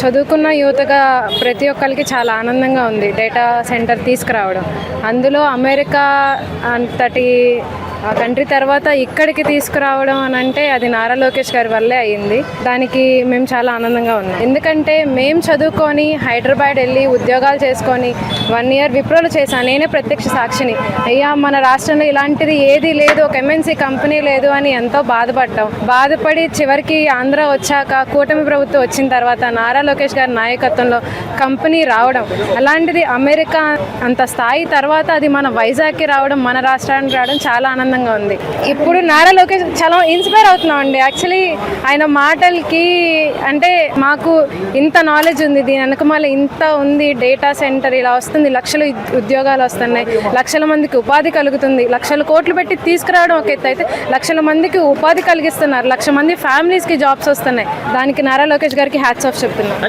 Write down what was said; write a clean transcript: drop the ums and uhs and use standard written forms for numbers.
చదువుకున్న యువతగా ప్రతి ఒక్కరికి చాలా ఆనందంగా ఉంది డేటా సెంటర్ తీసుకురావడం. అందులో అమెరికా అంతటి కంట్రీ తర్వాత ఇక్కడికి తీసుకురావడం అని అంటే అది నారా లోకేష్ గారి వల్లే అయ్యింది. దానికి మేము చాలా ఆనందంగా ఉన్నాం. ఎందుకంటే మేము చదువుకొని హైదరాబాద్ వెళ్ళి ఉద్యోగాలు చేసుకొని 1 year విప్రోలు చేశాను. నేనే ప్రత్యక్ష సాక్షిని. అయ్యా మన రాష్ట్రంలో ఇలాంటిది ఏది లేదు, ఒక MNC కంపెనీ లేదు అని ఎంతో బాధపడ్డాం. బాధపడి చివరికి ఆంధ్ర వచ్చాక కూటమి ప్రభుత్వం వచ్చిన తర్వాత నారా లోకేష్ గారి నాయకత్వంలో కంపెనీ రావడం, అలాంటిది అమెరికా అంత స్థాయి తర్వాత అది మన వైజాగ్కి రావడం, మన రాష్ట్రానికి రావడం చాలా ఆనందంగా ఉంది. ఇప్పుడు నారా లోకేష్ చాలా ఇన్స్పైర్ అవుతున్నాం అండి. యాక్చువల్లీ ఆయన మాటలకి అంటే మాకు ఇంత నాలెడ్జ్ ఉంది, దీని వెనకమాల ఇంత ఉంది, డేటా సెంటర్ ఇలా వస్తుంది, లక్షల ఉద్యోగాలు వస్తున్నాయి, లక్షల మందికి ఉపాధి కలుగుతుంది, లక్షల కోట్లు పెట్టి తీసుకురావడం ఒక ఎత్తు అయితే లక్షల మందికి ఉపాధి కలిగిస్తున్నారు, 1,00,000 మంది ఫ్యామిలీస్కి జాబ్స్ వస్తున్నాయి. దానికి నారా లోకేష్ గారికి హ్యాట్స్ ఆఫ్ చెప్తున్నాం.